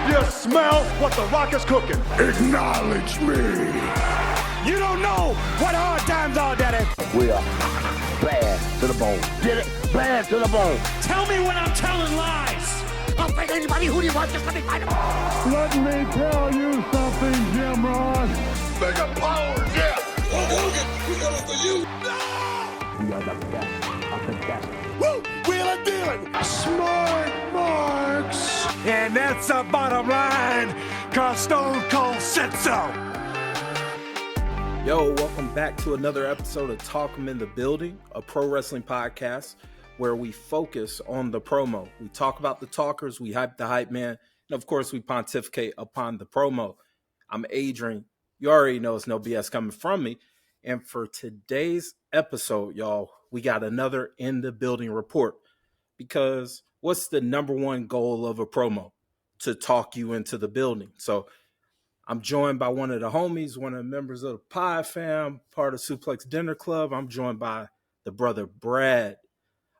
You smell what The Rock is cooking. Acknowledge me. You don't know what hard times are, Daddy. We are bad to the bone. Get it? Bad to the bone. Tell me when I'm telling lies. I'll fight anybody who do you want. Just let me fight him. Let me tell you something, Jim Ross. Mega power, yeah. We got it for you. We are the best of the best. Woo! Wheeling, dealing. Smart marks. And that's the bottom line, cause Stone Cold said so. Yo, welcome back to another episode of Talk 'em in the Building, a pro wrestling podcast where we focus on the promo. We talk about the talkers, we hype the hype man, and of course we pontificate upon the promo. I'm Adrian. You already know it's no BS coming from me. And for today's episode, y'all, we got another in the building report. Because what's the number one goal of a promo? To talk you into the building. So I'm joined by one of the homies, one of the members of the Pie Fam, part of Suplex Dinner Club. I'm joined by the brother Brad,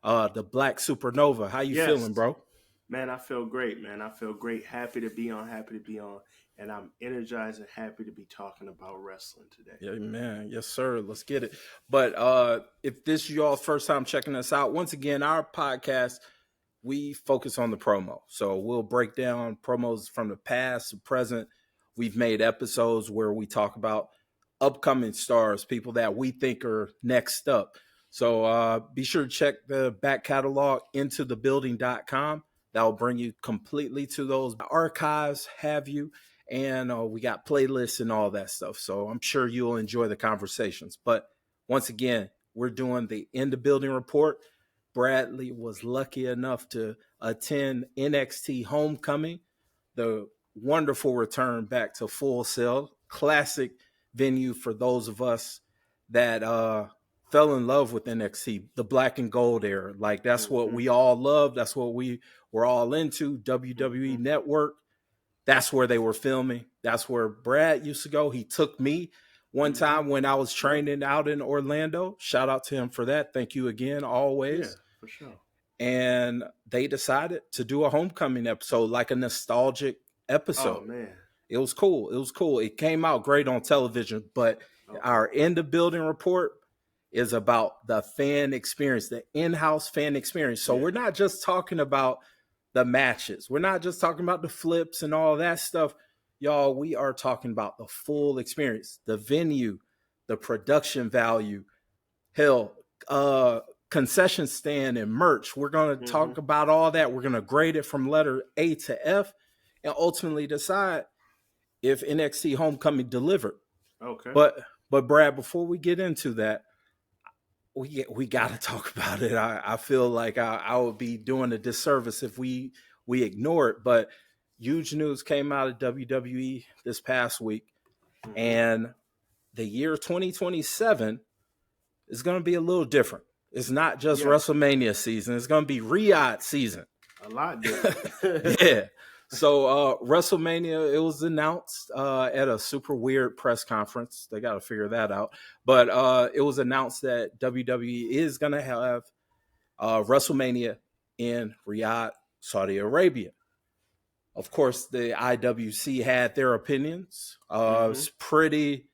the Black Supernova. How you feeling, bro? Man, I feel great, man. I feel great. Happy to be on. And I'm energized and happy to be talking about wrestling today. Yeah, man. Yes, sir. Let's get it. But if this is y'all's first time checking us out, once again, our podcast, we focus on the promo. So we'll break down promos from the past to present. We've made episodes where we talk about upcoming stars, people that we think are next up. So be sure to check the back catalog, intothebuilding.com. That will bring you completely to those archives, have you. And we got playlists and all that stuff. So I'm sure you'll enjoy the conversations. But once again, we're doing the In the Building report. Bradley was lucky enough to attend NXT Homecoming, the wonderful return back to Full Sail, classic venue for those of us that fell in love with NXT, the black and gold era. Like, that's what we all love. That's what we were all into. WWE Network. That's where they were filming. That's where Brad used to go. He took me one time when I was training out in Orlando. Shout out to him for that. Thank you again, always. Yeah, for sure. And they decided to do a homecoming episode, like a nostalgic episode. Oh, man. It was cool. It was cool. It came out great on television, but our In the Building report is about the fan experience, the in-house fan experience. So we're not just talking about the matches. We're not just talking about the flips and all that stuff. Y'all, we are talking about the full experience, the venue, the production value, hell, concession stand and merch. We're going to talk about all that. We're going to grade it from letter A to F and ultimately decide if NXT Homecoming delivered. Okay. But Brad, before we get into that, we got to talk about it. I feel like I would be doing a disservice if we ignore it. But huge news came out of WWE this past week. And the year 2027 is going to be a little different. It's not just WrestleMania season. It's going to be Rhea season. A lot different. Yeah. So WrestleMania, it was announced at a super weird press conference. They got to figure that out. But it was announced that WWE is going to have WrestleMania in Riyadh, Saudi Arabia. Of course, the IWC had their opinions. It's pretty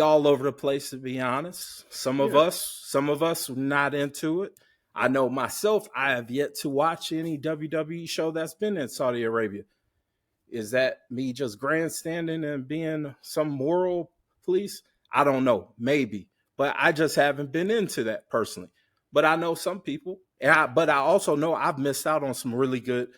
all over the place, to be honest. Some of us were not into it. I know myself, I have yet to watch any WWE show that's been in Saudi Arabia. Is that me just grandstanding and being some moral police? I don't know, maybe. But I just haven't been into that personally. But I know some people. But I also know I've missed out on some really good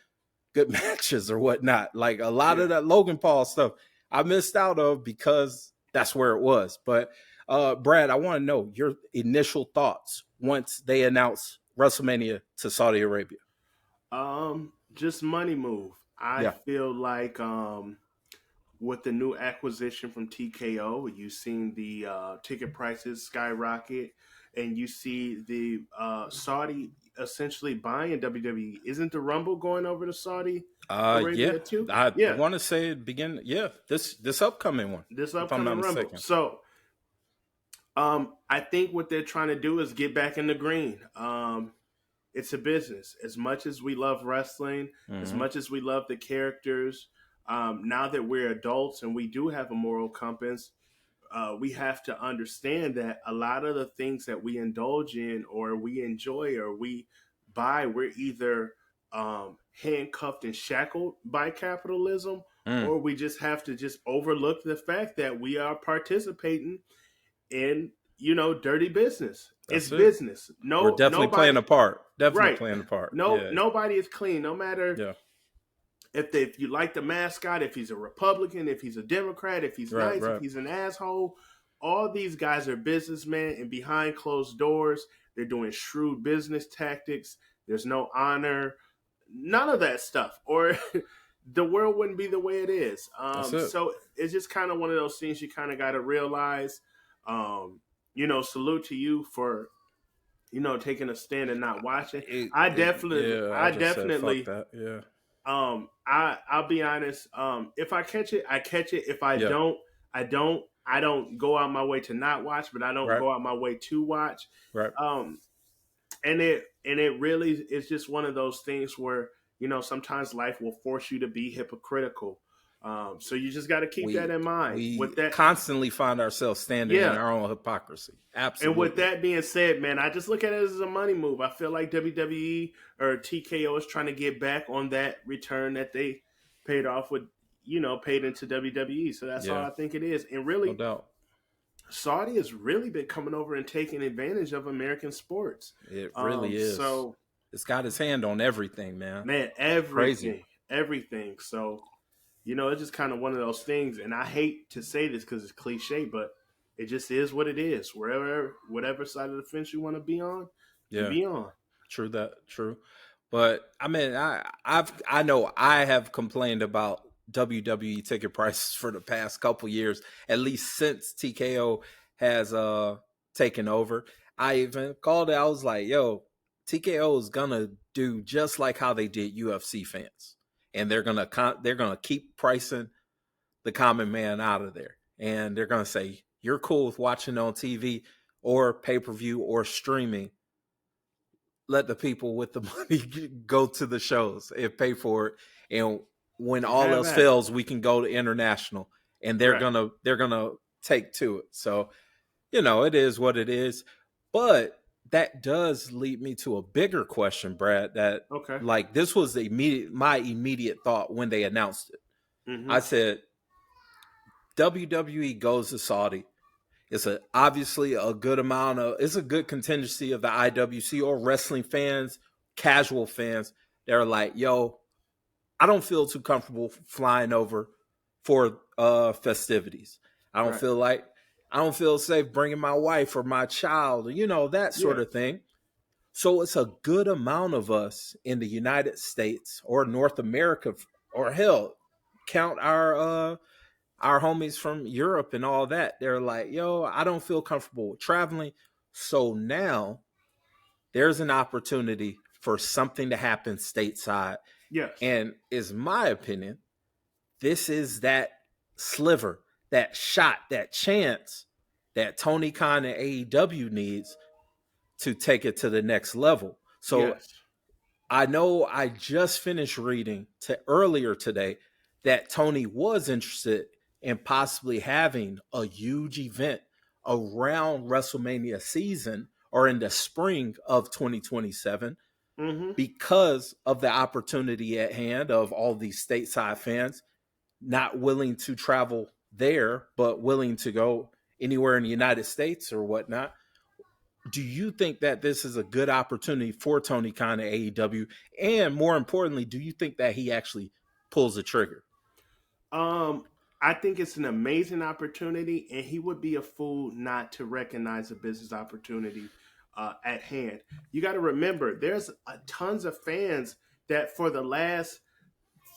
matches or whatnot. Like a lot of that Logan Paul stuff I missed out of because that's where it was. But Brad, I want to know your initial thoughts once they announced WrestleMania to Saudi Arabia. Just money move. I feel like with the new acquisition from TKO, you've seen the ticket prices skyrocket, and you see the Saudi essentially buying WWE. Isn't the Rumble going over to Saudi Arabia too? I want to say it begin. Yeah, this upcoming one. This upcoming Rumble. So I think what they're trying to do is get back in the green. it's a business. As much as we love wrestling, as much as we love the characters, now that we're adults and we do have a moral compass, we have to understand that a lot of the things that we indulge in or we enjoy or we buy, we're either handcuffed and shackled by capitalism, or we just have to just overlook the fact that we are participating in, dirty business. It's business. No, we're definitely playing a part. Definitely right. playing a part. Nobody is clean. No matter if you like the mascot, if he's a Republican, if he's a Democrat, if he's nice, if he's an asshole. All these guys are businessmen, and behind closed doors, they're doing shrewd business tactics. There's no honor, none of that stuff, or the world wouldn't be the way it is. So it's just kind of one of those things you kind of got to realize. Salute to you for, taking a stand and not watching. I'll be honest. If I catch it, I catch it. If I don't, I don't. I don't go out my way to not watch, but I don't go out my way to watch. Right. And it really is just one of those things where, sometimes life will force you to be hypocritical. So you just got to keep that in mind. We with that, constantly find ourselves standing in our own hypocrisy. Absolutely. And with that being said, man, I just look at it as a money move. I feel like WWE or TKO is trying to get back on that return that they paid off with, paid into WWE. So that's all I think it is. And really, no doubt, Saudi has really been coming over and taking advantage of American sports. It really is. So it's got its hand on everything, man. Everything. So, it's just kind of one of those things. And I hate to say this because it's cliche, but it just is what it is. Whatever side of the fence you want to be on, be on. True. But I mean, I know I have complained about WWE ticket prices for the past couple years, at least since TKO has taken over. I even called it. I was like, yo, TKO is gonna do just like how they did UFC fans, and they're gonna keep pricing the common man out of there, and they're gonna say you're cool with watching on TV or pay-per-view or streaming. Let the people with the money go to the shows and pay for it, and when all else fails, we can go to international, and they're gonna take to it. So, it is what it is. But that does lead me to a bigger question, Brad. That like this was my immediate thought when they announced it. Mm-hmm. I said, WWE goes to Saudi. It's obviously a good amount of. It's a good contingency of the IWC or wrestling fans, casual fans. They're like, yo, I don't feel too comfortable flying over for festivities. I don't feel safe bringing my wife or my child, that sort of thing. So it's a good amount of us in the United States or North America, or hell, count our homies from Europe and all that. They're like, yo, I don't feel comfortable with traveling. So now there's an opportunity for something to happen stateside. Yes. And is my opinion, this is that sliver, that shot, that chance that Tony Khan and AEW needs to take it to the next level. So I know I just finished reading earlier today that Tony was interested in possibly having a huge event around WrestleMania season or in the spring of 2027. Because of the opportunity at hand of all these stateside fans not willing to travel there, but willing to go anywhere in the United States or whatnot. Do you think that this is a good opportunity for Tony Khan and AEW? And more importantly, do you think that he actually pulls the trigger? I think it's an amazing opportunity, and he would be a fool not to recognize a business opportunity at hand. You got to remember, there's tons of fans that for the last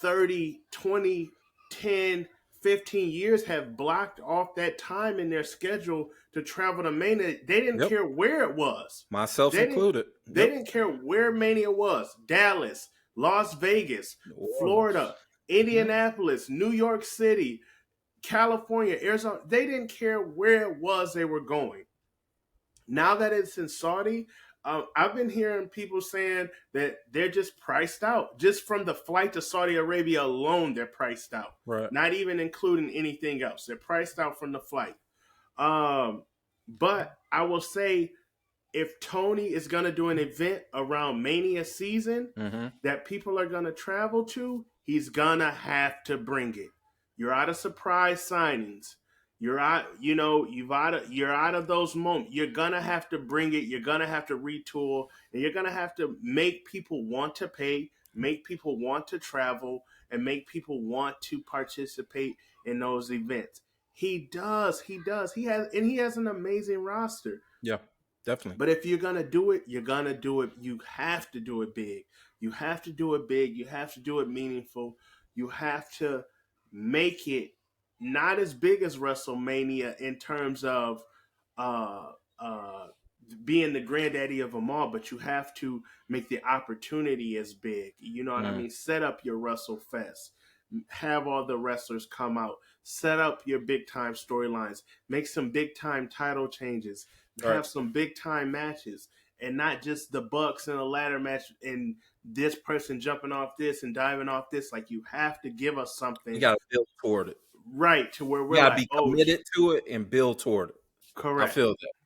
30, 20, 10, 15 years have blocked off that time in their schedule to travel to Mania. They didn't care where it was. Myself included. They didn't care where Mania was. Dallas, Las Vegas, Florida, Indianapolis, New York City, California, Arizona. They didn't care where it was they were going. Now that it's in Saudi, I've been hearing people saying that they're just priced out. Just from the flight to Saudi Arabia alone, they're priced out. Right. Not even including anything else. They're priced out from the flight. But I will say, if Tony is going to do an event around Mania season that people are going to travel to, he's going to have to bring it. You're out of surprise signings. You're out, you're out of those moments. You're going to have to bring it. You're going to have to retool, and you're going to have to make people want to pay, make people want to travel, and make people want to participate in those events. He does. He has an amazing roster. Yeah, definitely. But if you're going to do it, you're going to do it. You have to do it big. You have to do it big. You have to do it meaningful. You have to make it not as big as WrestleMania in terms of being the granddaddy of them all, but you have to make the opportunity as big. You know what I mean? Set up your WrestleFest. Have all the wrestlers come out. Set up your big-time storylines. Make some big-time title changes. Have some big-time matches. And not just the Bucks in a ladder match and this person jumping off this and diving off this. Like, you have to give us something. You got to build toward it. Right, to where we're you got to be committed to it and build toward it. Correct.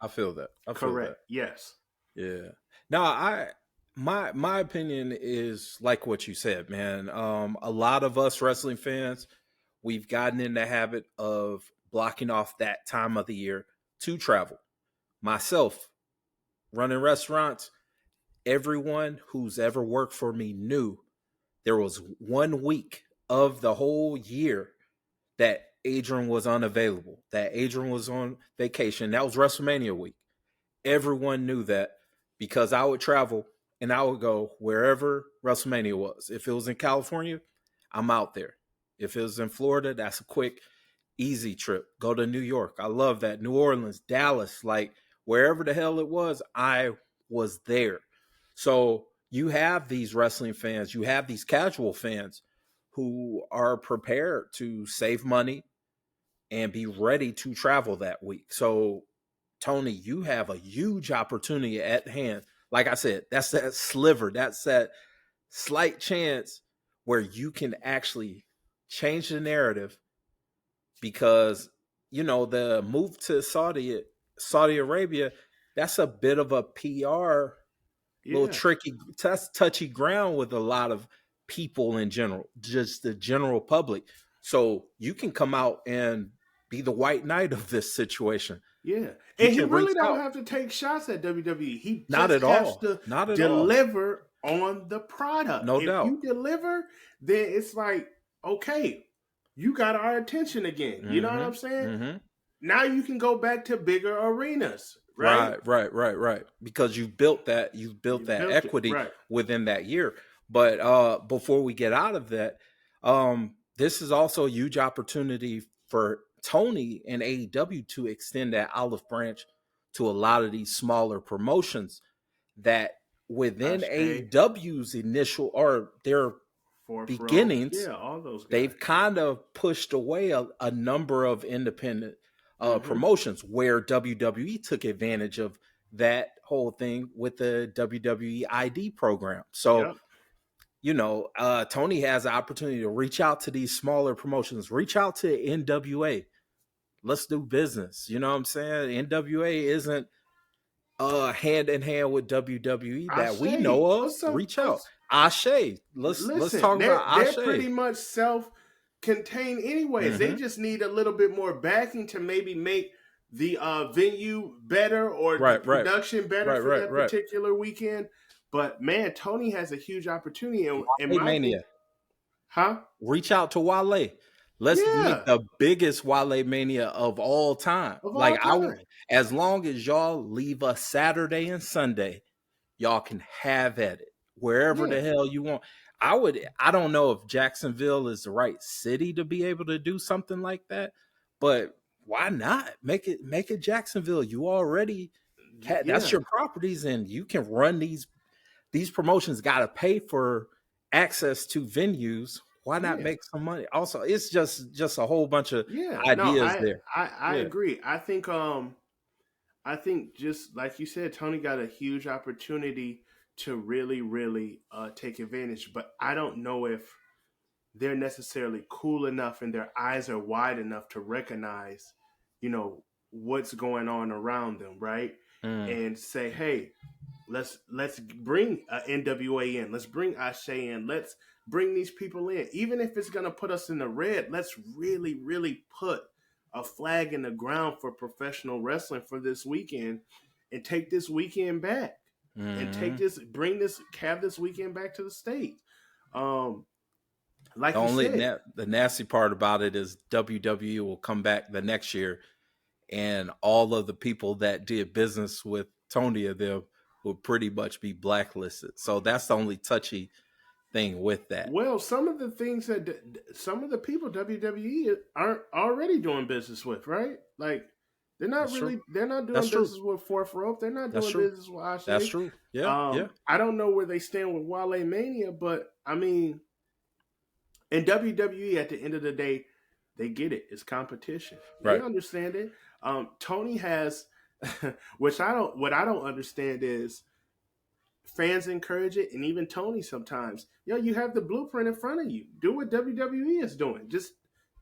I feel that. Correct. Yes. Yeah. Now, my opinion is like what you said, man. A lot of us wrestling fans, we've gotten in the habit of blocking off that time of the year to travel. Myself, running restaurants, everyone who's ever worked for me knew there was 1 week of the whole year that Adrian was unavailable, that Adrian was on vacation. That was WrestleMania week. Everyone knew that because I would travel and I would go wherever WrestleMania was. If it was in California, I'm out there. If it was in Florida, that's a quick, easy trip. Go to New York. I love that. New Orleans, Dallas, like wherever the hell it was, I was there. So you have these wrestling fans, you have these casual fans who are prepared to save money and be ready to travel that week. So, Tony, you have a huge opportunity at hand. Like I said, that's that sliver, that's that slight chance where you can actually change the narrative because, the move to Saudi Arabia, that's a bit of a PR, little tricky, touchy ground with a lot of people in general, just the general public. So you can come out and be the white knight of this situation. Yeah. And he really don't have to take shots at WWE. He not just at has all. to Not at deliver on the product. No doubt. If you deliver, then it's like, okay, you got our attention again. You know what I'm saying? Mm-hmm. Now you can go back to bigger arenas. Right. Right. Because you've built that equity within that year. But before we get out of that, this is also a huge opportunity for Tony and AEW to extend that olive branch to a lot of these smaller promotions that within AEW's initial or their beginnings, all those guys. They've kind of pushed away a number of independent promotions where WWE took advantage of that whole thing with the WWE ID program. So, Tony has the opportunity to reach out to these smaller promotions, reach out to NWA. Let's do business. You know what I'm saying? NWA isn't hand in hand with WWE that we know of. Reach out. Ashe. Let's talk about Ashe. They're pretty much self-contained anyways. They just need a little bit more backing to maybe make the venue better or the production better for that particular weekend. But man, Tony has a huge opportunity. And Mania. Huh? Reach out to Wale. Let's make the biggest Wale Mania of all time. As long as y'all leave us Saturday and Sunday, y'all can have at it wherever the hell you want. I don't know if Jacksonville is the right city to be able to do something like that, but why not make it Jacksonville? You already that's your properties, and you can run these promotions. Got to pay for access to venues. Why not make some money? Also, it's just a whole bunch of ideas there. I agree. I think I think just like you said, Tony got a huge opportunity to really, really take advantage. But I don't know if they're necessarily cool enough and their eyes are wide enough to recognize, what's going on around them, right? And say, hey, let's bring NWA in. Let's bring Ashe in. Let's bring these people in. Even if it's going to put us in the red, let's really, really put a flag in the ground for professional wrestling for this weekend and take this weekend back and have this weekend back to the States. Like the nasty part about it is WWE will come back the next year and all of the people that did business with Tony and them will pretty much be blacklisted. So that's the only touchy thing with that. Well, some of the things that some of the people WWE aren't already doing business with, right? Like they're not doing business with Fourth Rope. They're not doing business with Ashe. That's true. Yeah. I don't know where they stand with Wale Mania, but I mean, in WWE at the end of the day, they get it. It's competition. They understand it. Tony has, what I don't understand is fans encourage it, and even Tony sometimes. You have the blueprint in front of you. Do what WWE is doing. Just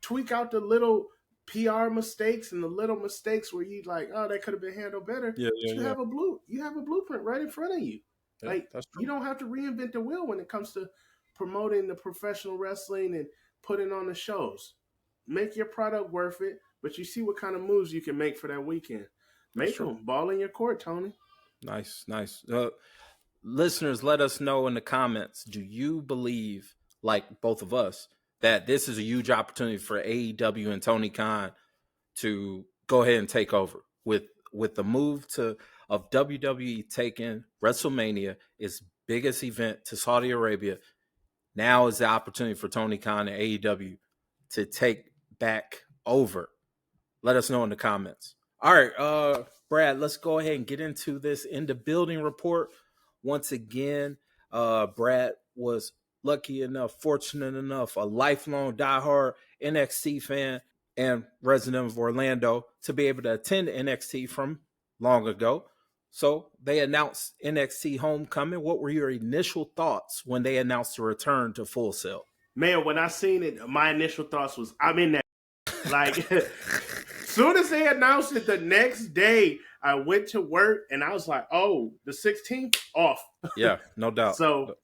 tweak out the little PR mistakes and the little mistakes where you like, oh, that could have been handled better. You have a blueprint right in front of you. Yeah, you don't have to reinvent the wheel when it comes to promoting the professional wrestling and putting on the shows. Make your product worth it, but you see what kind of moves you can make for that weekend. Make them. Ball in your court, Tony. Nice. Listeners, let us know in the comments, do you believe, like both of us, that this is a huge opportunity for AEW and Tony Khan to go ahead and take over with the move of WWE taking WrestleMania, its biggest event, to Saudi Arabia? Now is the opportunity for Tony Khan and AEW to take back over. Let us know in the comments. All right, Brad, let's go ahead and get into this in the building report. Once again, Brad was lucky enough, fortunate enough, a lifelong diehard NXT fan and resident of Orlando to be able to attend NXT from long ago. So they announced NXT Homecoming. What were your initial thoughts when they announced the return to Full Sail? Man, when I seen it, my initial thoughts was, I'm in that. Like, soon as they announced it the next day, I went to work and I was like, oh, the 16th off. Yeah, no doubt. So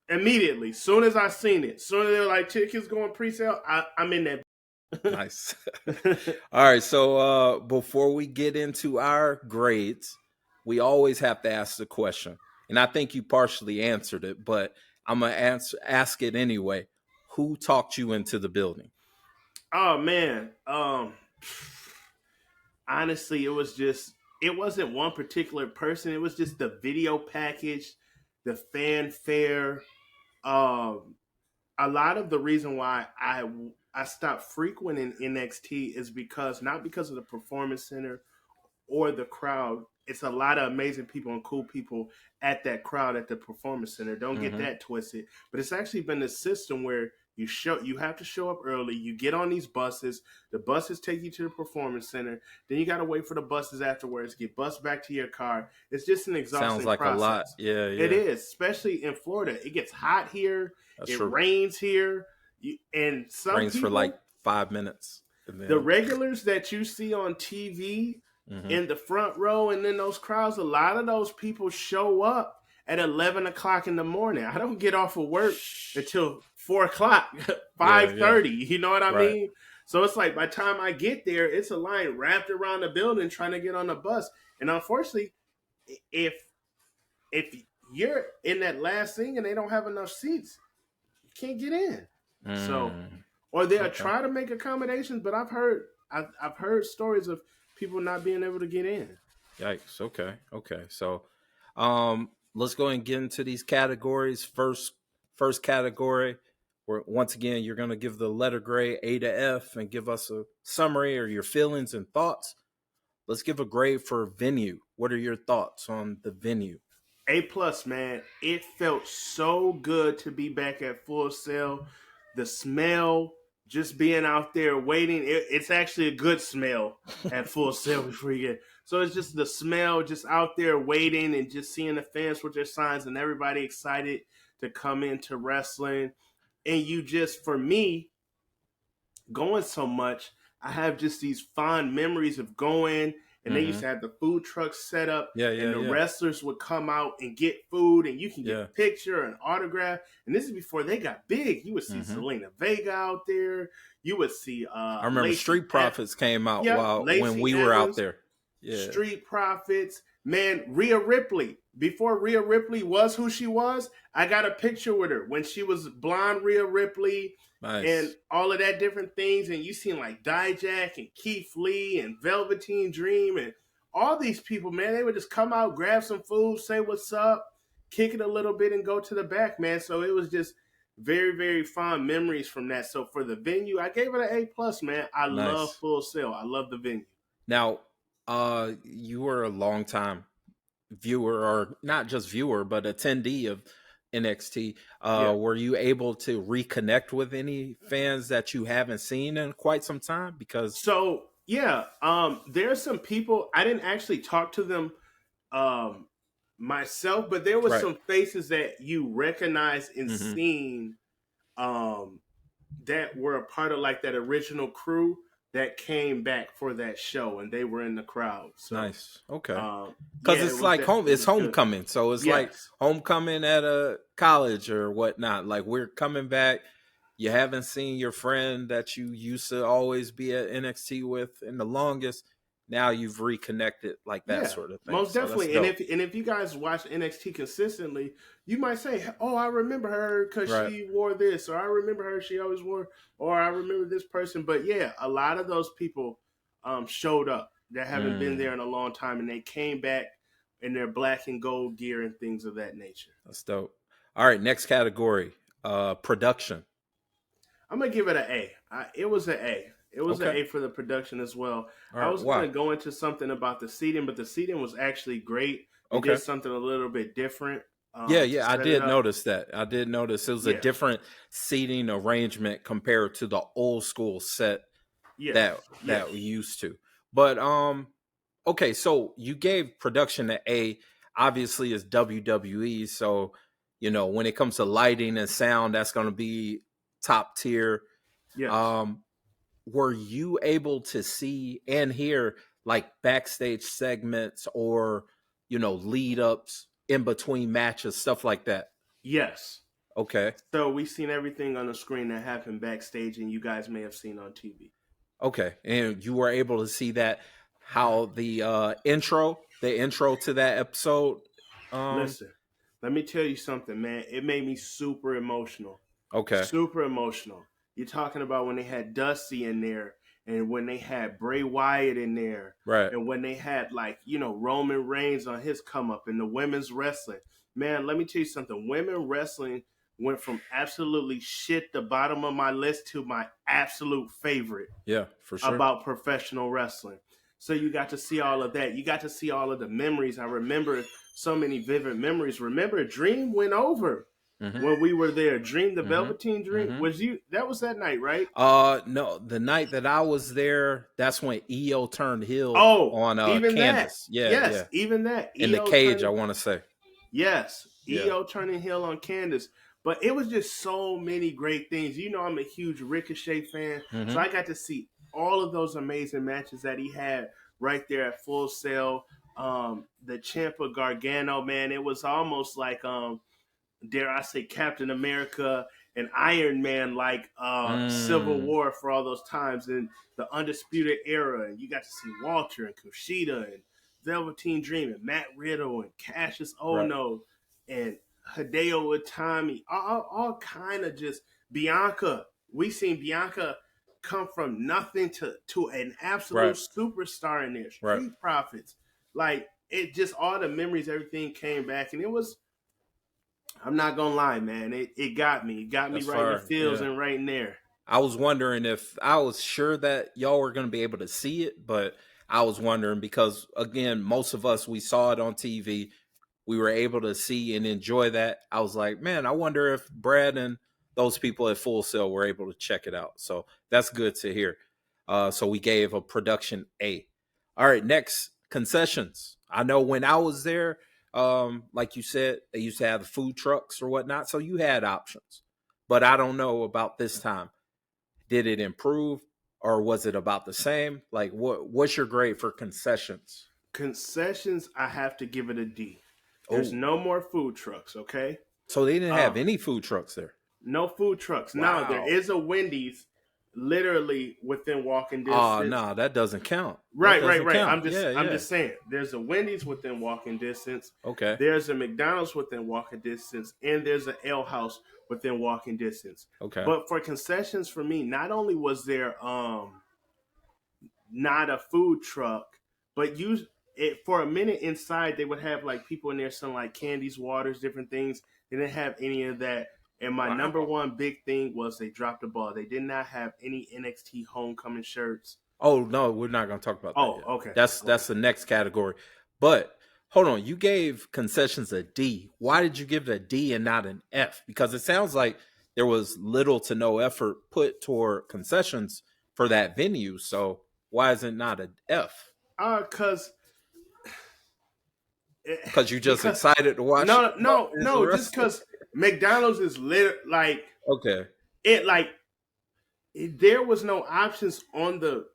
immediately, soon as I seen it, soon as they were like, tickets going pre-sale, I'm in that. Nice. All right, so before we get into our grades, we always have to ask the question, and I think you partially answered it, but I'm going to ask it anyway. Who talked you into the building? Oh, man. Honestly, it wasn't one particular person. It was just the video package, the fanfare. A lot of the reason why I stopped frequenting NXT is not because of the Performance Center or the crowd. It's a lot of amazing people and cool people at that crowd at the Performance Center. Don't get that twisted. But it's actually been a system where you have to show up early. You get on these buses. The buses take you to the Performance Center. Then you got to wait for the buses afterwards. Get bused back to your car. It's just an exhausting Sounds like process. A lot. Yeah. It is, especially in Florida. It gets hot here. It rains here. And some rains people, for like 5 minutes. The regulars that you see on TV in the front row and then those crowds, a lot of those people show up at 11 o'clock in the morning. I don't get off of work until 4 o'clock, 5:30. You know what I mean? So it's like by the time I get there, it's a line wrapped around the building trying to get on the bus. And unfortunately, if you're in that last thing and they don't have enough seats, you can't get in. So, or they'll try to make accommodations, but I've heard stories of people not being able to get in. Yikes. Okay. So, let's go and get into these categories. First category, where once again you're going to give the letter grade A to F and give us a summary or your feelings and thoughts. Let's give a grade for venue. What are your thoughts on the venue? A+, man. It felt so good to be back at Full Sail. The smell, just being out there waiting, it's actually a good smell at Full Sail before you get. So it's just the smell, just out there waiting and just seeing the fans with their signs and everybody excited to come into wrestling. And you just, for me, going so much, I have just these fond memories of going, and they used to have the food trucks set up, and the wrestlers would come out and get food, and you can get a picture, an autograph. And this is before they got big. You would see Selena Vega out there. You would see I remember Lacey Street Profits came out Lacey when we were Evans, out there. Yeah. Street Profits. Man, Rhea Ripley. Before Rhea Ripley was who she was, I got a picture with her when she was blonde Rhea Ripley. Nice. And all of that different things. And you seen like Dijak and Keith Lee and Velveteen Dream and all these people, man, they would just come out, grab some food, say what's up, kick it a little bit and go to the back, man. So it was just very, very fond memories from that. So for the venue, I gave it an A+, man. I love Full Sail. I love the venue. Now, you were a long time viewer, or not just viewer, but attendee of NXT. Were you able to reconnect with any fans that you haven't seen in quite some time? Because there's some people I didn't actually talk to them myself, but there was some faces that you recognize and seen that were a part of like that original crew that came back for that show, and they were in the crowd. So, nice. Okay. Because it's like it's homecoming. Good. So it's like homecoming at a college or whatnot. Like, we're coming back. You haven't seen your friend that you used to always be at NXT with in the longest. Now you've reconnected, like that sort of thing. Most definitely. And if you guys watch NXT consistently, you might say, "Oh, I remember her because she wore this," or "I remember her, she always wore," or "I remember this person." But yeah, a lot of those people showed up that haven't been there in a long time, and they came back in their black and gold gear and things of that nature. That's dope. All right, next category, production. I'm gonna give it an A. It was an A. It was an A for the production as well. Right, I was going to go into something about the seating, but the seating was actually great. They did something a little bit different. I did notice that. I did notice it was a different seating arrangement compared to the old school set that we used to. But okay, so you gave production an A. Obviously, it's WWE, so you know when it comes to lighting and sound, that's going to be top tier. Yeah. Were you able to see and hear like backstage segments or, you know, lead ups in between matches, stuff like that? Yes. Okay. So we've seen everything on the screen that happened backstage, and you guys may have seen on TV. Okay. And you were able to see that, how the intro to that episode. Listen, let me tell you something, man. It made me super emotional. Okay. Super emotional. You're talking about when they had Dusty in there, and when they had Bray Wyatt in there, right? And when they had, like, you know, Roman Reigns on his come up, and the women's wrestling. Man, let me tell you something. Women wrestling went from absolutely shit, the bottom of my list, to my absolute favorite. Yeah, for sure. About professional wrestling. So you got to see all of that. You got to see all of the memories. I remember so many vivid memories. Remember, Dream went over. When we were there. Dream, the Velveteen Dream, was you? That was that night, right? No, the night that I was there, that's when EO turned heel on even Candace. That. Even that. In the cage, I want to say. Yes, EO turning heel on Candace. But it was just so many great things. You know, I'm a huge Ricochet fan, so I got to see all of those amazing matches that he had right there at Full Sail. The Ciampa Gargano, man, it was almost like dare I say, Captain America and Iron Man, like Civil War for all those times in the Undisputed Era. And you got to see Walter and Kushida and Velveteen Dream and Matt Riddle and Cassius Ohno and Hideo Itami. All kind of just Bianca. We seen Bianca come from nothing to an absolute superstar in there. Street Profits. Like, it just, all the memories, everything came back. And it was, I'm not gonna lie, man. It got me. It got me right in the feels and right in there. I was wondering if I was sure that y'all were gonna be able to see it, but I was wondering because again, most of us, we saw it on TV. We were able to see and enjoy that. I was like, man, I wonder if Brad and those people at Full Sail were able to check it out. So that's good to hear. So we gave a production A. All right, next concessions. I know when I was there, like you said, they used to have the food trucks or whatnot, so you had options. But I don't know about this time. Did it improve or was it about the same? Like, what's your grade for concessions? Concessions, I have to give it a D. There's no more food trucks, okay? So they didn't have any food trucks there. No food trucks. Wow. Now, there is a Wendy's literally within walking distance. Oh, no, that doesn't count. Right. Count. I'm just saying. There's a Wendy's within walking distance. Okay. There's a McDonald's within walking distance, and there's an ale house within walking distance. Okay. But for concessions, for me, not only was there not a food truck, but for a minute inside they would have like people in there selling like candies, waters, different things. They didn't have any of that. And my number one big thing was they dropped the ball. They did not have any NXT homecoming shirts. Oh, no, we're not going to talk about that yet. Okay. That's the next category. But hold on, you gave concessions a D. Why did you give it a D and not an F? Because it sounds like there was little to no effort put toward concessions for that venue. So why is it not an F? Because you're just excited to watch. No, just because McDonald's is like okay. There was no options on the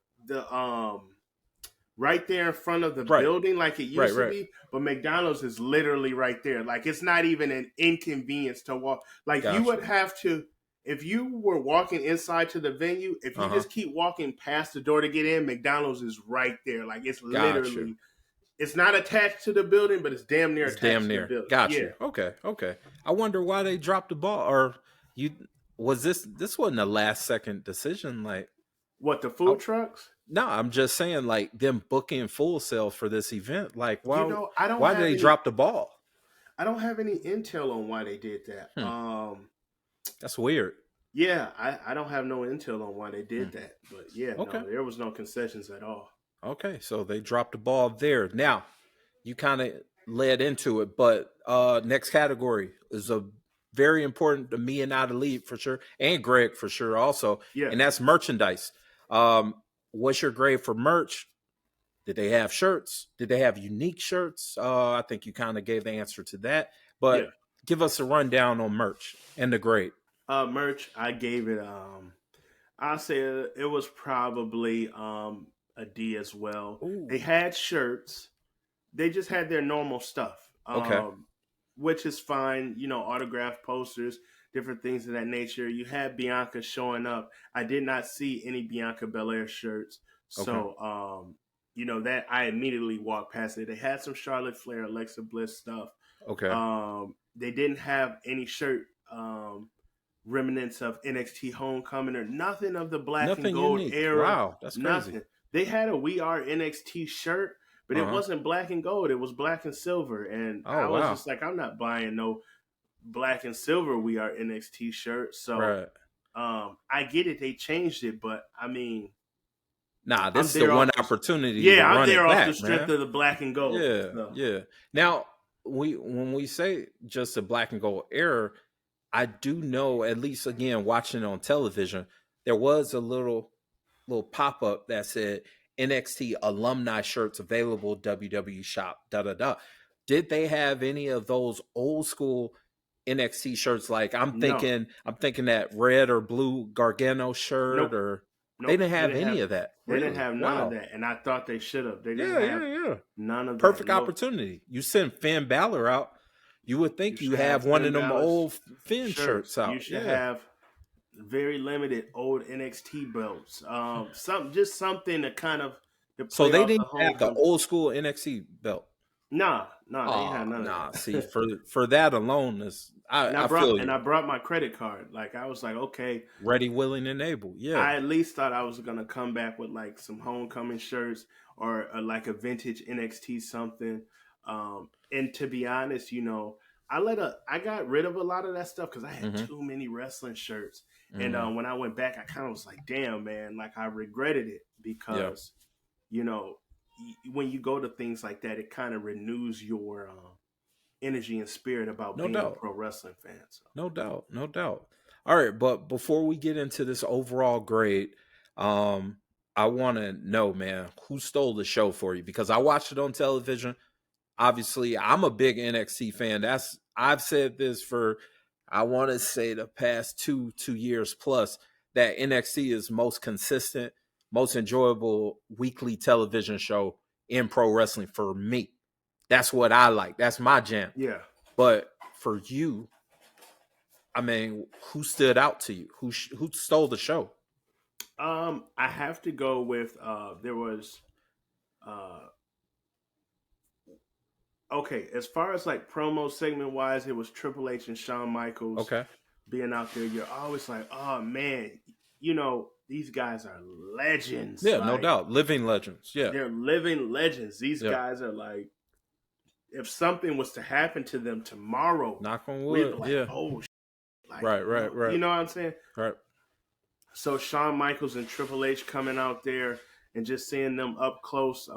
right there in front of the building like it used to be, but McDonald's is literally right there. Like it's not even an inconvenience to walk. Like you would have to, if you were walking inside to the venue, if you just keep walking past the door to get in, McDonald's is right there. Like it's literally. It's not attached to the building, but it's damn near attached to the building. Gotcha. Yeah. Okay. I wonder why they dropped the ball. Or this wasn't a last second decision? Like what, the food trucks? No, I'm just saying like them booking Full Sail for this event. Like why did they drop the ball? I don't have any intel on why they did that. That's weird. Yeah, I don't have no intel on why they did that. But yeah, no, there was no concessions at all. Okay, so they dropped the ball there. Now, you kind of led into it, but next category is a very important to me and not Elite for sure, and Greg for sure also. Yeah. And that's merchandise. What's your grade for merch? Did they have shirts? Did they have unique shirts? I think you kind of gave the answer to that. But give us a rundown on merch and the grade. Merch, I gave it, I'll say it was probably a D as well. Ooh. They had shirts. They just had their normal stuff. Which is fine. You know, autograph posters, different things of that nature. You had Bianca showing up. I did not see any Bianca Belair shirts. So, you know, that I immediately walked past it. They had some Charlotte Flair, Alexa Bliss stuff. They didn't have any shirt remnants of NXT Homecoming or nothing of the black and gold unique. Era. Wow, that's crazy. Nothing. They had a We Are NXT shirt, but it wasn't black and gold. It was black and silver. And I was just like, I'm not buying no black and silver We Are NXT shirt. So I get it. They changed it, but I mean. Nah, this is the one opportunity. Yeah, I'm there off the strength of the black and gold. Yeah. Now, when we say just a black and gold era, I do know, at least again, watching on television, there was a little pop-up that said NXT alumni shirts available, WWE shop, Did they have any of those old school NXT shirts? Like I'm thinking that red or blue Gargano shirt they didn't have any of that. They didn't have none of that. And I thought they should have. They didn't have none of that. Perfect opportunity. You send Finn Balor out, you would think you have one of them old Finn shirts out. You should have very limited old NXT belts. Something to kind of. So they didn't have the old school NXT belt. Nah, they didn't have none of that. See, for that alone, I brought my credit card. Like I was like, okay, ready, willing, and able. Yeah, I at least thought I was gonna come back with like some homecoming shirts or like a vintage NXT something. And to be honest, you know, I got rid of a lot of that stuff because I had too many wrestling shirts. And when I went back, I kind of was like, damn, man, like I regretted it because, you know, when you go to things like that, it kind of renews your energy and spirit about being a pro wrestling fan. So. No doubt. All right, but before we get into this overall grade, I want to know, man, who stole the show for you? Because I watched it on television. Obviously, I'm a big NXT fan. I've said this for, I want to say, the past two years plus, that NXT is most consistent, most enjoyable weekly television show in pro wrestling for me. That's what I like. That's my jam. Yeah. But for you, I mean, who stood out to you? Who stole the show? I have to go with there was okay, as far as like promo segment wise, it was Triple H and Shawn Michaels. Okay. Being out there, you're always like, oh man, you know, these guys are legends. Yeah, like, no doubt. Living legends. Yeah. They're living legends. These guys are like, if something was to happen to them tomorrow, knock on we'd wood. be like, Yeah. oh shit. Like, Right. You know what I'm saying? Right. So Shawn Michaels and Triple H coming out there and just seeing them up close,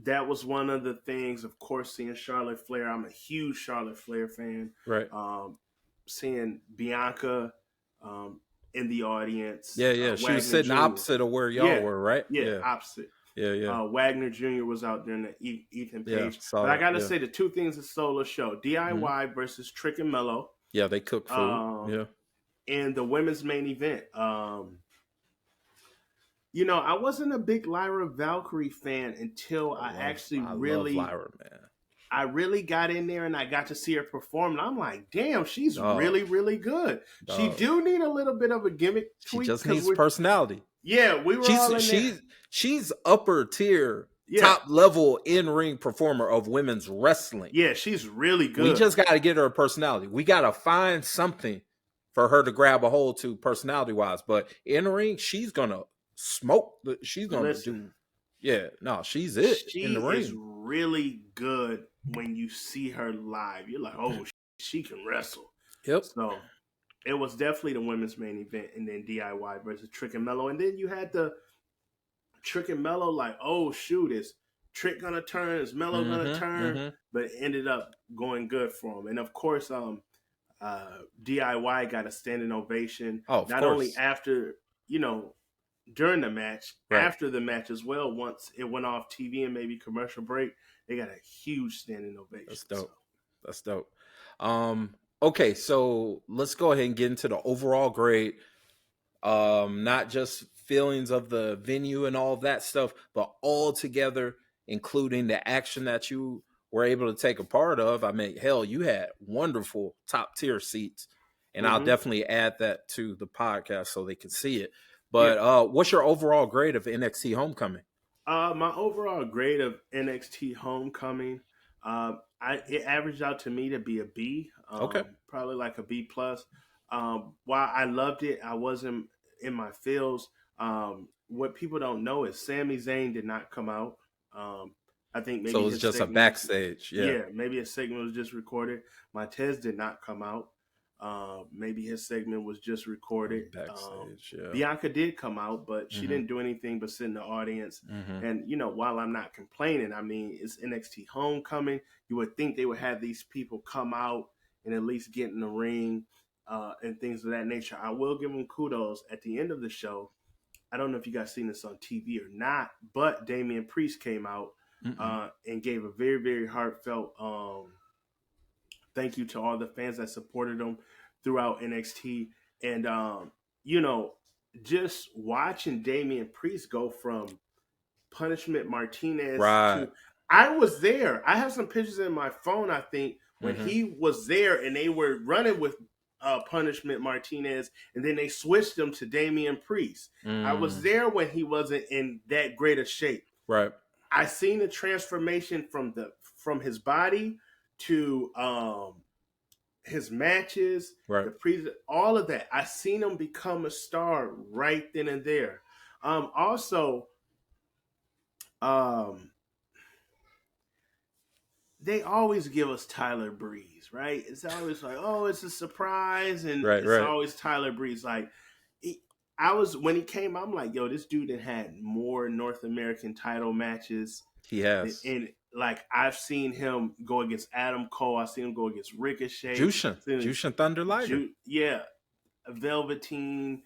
that was one of the things. Of course, seeing Charlotte Flair. I'm a huge Charlotte Flair fan. Right. Seeing Bianca in the audience. Yeah. She Wagner was sitting Jr. opposite of where y'all were, right? Yeah, opposite. Yeah. Wagner Jr. was out there in the Ethan Page. Yeah, but I got to say, the two things that stole the show, DIY versus Trick and Mello. Yeah, they cook food. And the women's main event. You know, I wasn't a big Lyra Valkyrie fan until I love Lyra, man. I really got in there and I got to see her perform. And I'm like, damn, she's really, really good. She do need a little bit of a gimmick tweak. She just needs personality. Yeah, we were all in there. She's upper tier, top level in-ring performer of women's wrestling. Yeah, she's really good. We just got to get her a personality. We got to find something for her to grab a hold to personality-wise. But in-ring, she's going to smoke. She's going to do... Yeah, no, she's it in the ring. She is really good when you see her live. You're like, oh, she can wrestle. Yep. So it was definitely the women's main event, and then DIY versus Trick and Mello. And then you had the Trick and Mello, like, oh, shoot, is Trick going to turn? Is Mello going to turn? But it ended up going good for him. And, of course, DIY got a standing ovation. Oh, of Not course. only after, you know, during the match, after the match as well. Once it went off TV and maybe commercial break, they got a huge standing ovation. That's dope. That's dope. Okay, so let's go ahead and get into the overall grade. Not just feelings of the venue and all of that stuff, but all together, including the action that you were able to take a part of. I mean, hell, you had wonderful top tier seats, and I'll definitely add that to the podcast so they can see it. But what's your overall grade of NXT Homecoming? My overall grade of NXT Homecoming, it averaged out to me to be a B. Okay. Probably like a B plus. While I loved it, I wasn't in my feels. What people don't know is Sami Zayn did not come out. I think maybe so it was just a backstage. Yeah, maybe a segment was just recorded. Montez did not come out. Maybe his segment was just recorded. Backstage, Bianca did come out, but she didn't do anything but sit in the audience. And, you know, while I'm not complaining, I mean, it's NXT Homecoming. You would think they would have these people come out and at least get in the ring and things of that nature. I will give them kudos at the end of the show. I don't know if you guys seen this on TV or not, but Damian Priest came out and gave a very, very heartfelt thank you to all the fans that supported him throughout NXT. And, you know, just watching Damian Priest go from Punishment Martinez to... I was there. I have some pictures in my phone, I think, when he was there and they were running with Punishment Martinez, and then they switched him to Damian Priest. I was there when he wasn't in that great a shape. Right. I seen the transformation from his body to his matches, all of that. I seen him become a star right then and there. They always give us Tyler Breeze, right? It's always like, oh, it's a surprise, and always Tyler Breeze. Like, when he came, I'm like, yo, this dude had more North American title matches. He has. And like, I've seen him go against Adam Cole. I've seen him go against Ricochet. Jushin Thunder Liger. Velveteen,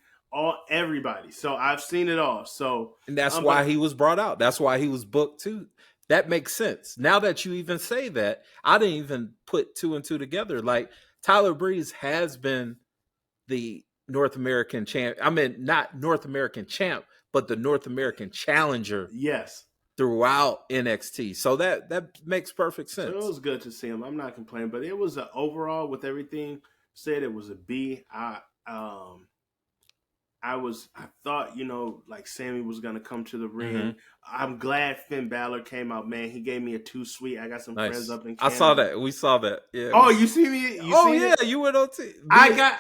Everybody. So I've seen it all. So and that's why he was brought out. That's why he was booked too. That makes sense. Now that you even say that, I didn't even put 2 and 2 together. Like Tyler Breeze has been the North American champ. I mean, not North American champ, but the North American challenger. Yes. Throughout NXT. So that makes perfect sense. So it was good to see him. I'm not complaining, but it was overall with everything said, it was a B. I thought, like Sammy was going to come to the ring. Mm-hmm. I'm glad Finn Balor came out, man. He gave me a 2 sweet. I got some friends up in Canada. I saw that. We saw that. Yeah. Oh, you see me? You went on TV. I got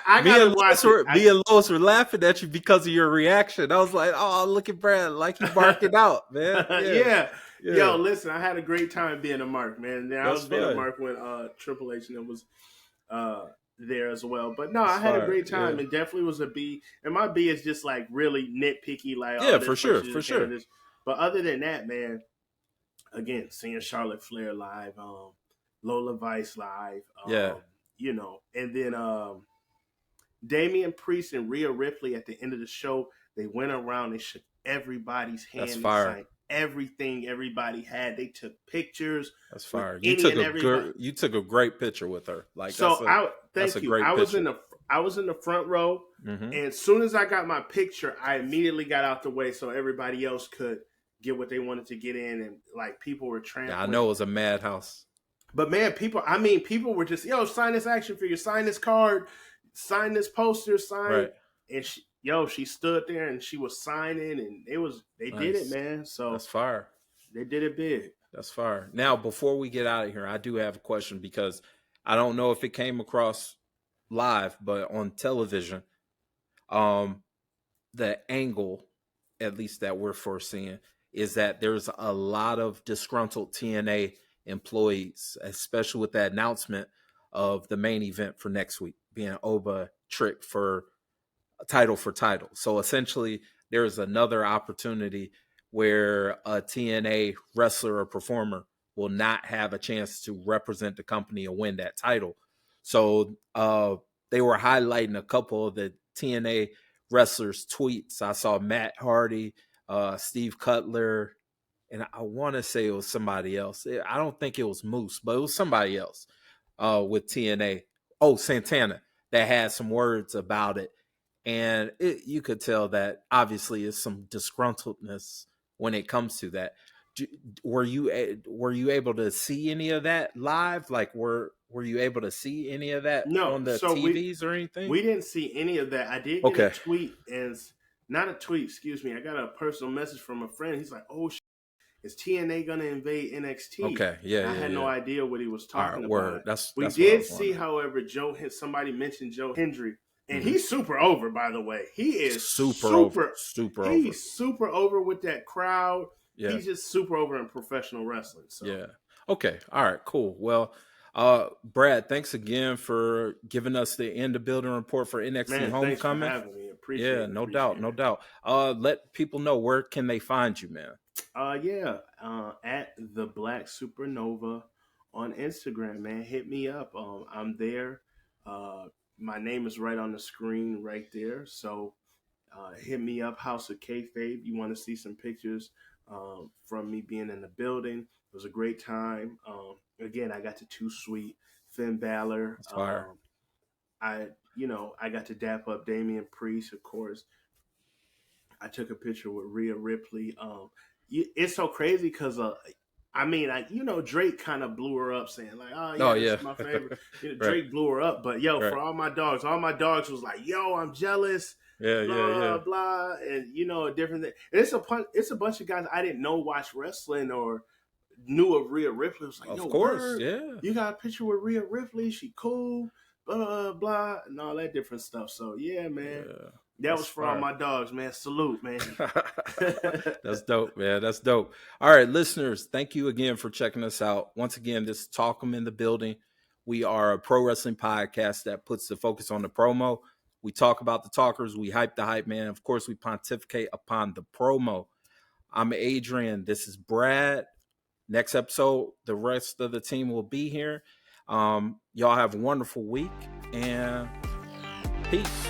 watch it. Me and Lois were laughing at you because of your reaction. I was like, oh, look at Brad. Like he barking out, man. Yeah. Yo, listen, I had a great time being a Mark, man. I was being a Mark when Triple H and it was there as well. But no, I had a great time and definitely was a B. And my B is just like really nitpicky, like for sure. But other than that, man, again, seeing Charlotte Flair live, Lola Vice live, and then Damian Priest and Rhea Ripley at the end of the show, they went around and shook everybody's hand. That's fire. And signed everything everybody had. They took pictures. That's fire. You took a great picture with her. Like so. That's a great I picture. I was in the front row, and as soon as I got my picture, I immediately got out the way so everybody else could get what they wanted to get in, and like people were trampling. Yeah, I know it was a madhouse. But man, people were just, sign this action figure, sign this card, sign this poster, sign. Right. And she stood there and she was signing, and they did it, man. So that's fire. They did it big. That's fire. Now, before we get out of here, I do have a question because I don't know if it came across live, but on television, the angle, at least that we're foreseeing, is that there's a lot of disgruntled TNA employees, especially with the announcement of the main event for next week being Oba Trick for title. So essentially, there's another opportunity where a TNA wrestler or performer will not have a chance to represent the company and win that title. So they were highlighting a couple of the TNA wrestlers' tweets. I saw Matt Hardy, Steve Cutler, and I want to say it was somebody else. I don't think it was Moose, but it was somebody else with TNA. Oh, Santana, that had some words about it. And you could tell that obviously is some disgruntledness when it comes to that. Were you able to see any of that live? Like, were you able to see any of that on the TVs or anything? We didn't see any of that. I did get a tweet, and not a tweet, excuse me. I got a personal message from a friend. He's like, "Oh, is TNA gonna invade NXT?" Okay, I had no idea what he was talking about. Word. We did see, however, somebody mentioned Joe Hendry. And he's super over, by the way. He is super over. He's super over with that crowd. Yeah. He's just super over in professional wrestling. So. Yeah. Okay. All right. Cool. Well, Brad, thanks again for giving us the end of building report for NXT Homecoming. Thanks for having me. Appreciate it. No doubt. Let people know, where can they find you, man? At the Black Supernova on Instagram, man. Hit me up. I'm there. My name is right on the screen right there. So hit me up, House of Kayfabe. You want to see some pictures from me being in the building. It was a great time. Again, I got to 2 sweet Finn Balor. That's fire. I got to dap up Damian Priest, of course. I took a picture with Rhea Ripley. It's so crazy because Drake kind of blew her up saying like, this is my favorite. Drake blew her up, but for all my dogs was like, yo, I'm jealous. Blah, and a different thing. And it's a bunch of guys I didn't know watch wrestling or knew of Rhea Ripley. It was like, of course, you got a picture with Rhea Ripley? She cool, blah blah, and all that different stuff. So yeah, man. Yeah. That was for all my dogs, man. Salute, man. That's dope, man. That's dope. All right, listeners, thank you again for checking us out. Once again, this is Talk 'em in the building. We are a pro wrestling podcast that puts the focus on the promo. We talk about the talkers. We hype the hype, man. Of course, we pontificate upon the promo. I'm Adrian. This is Brad. Next episode, the rest of the team will be here. Y'all have a wonderful week, and peace.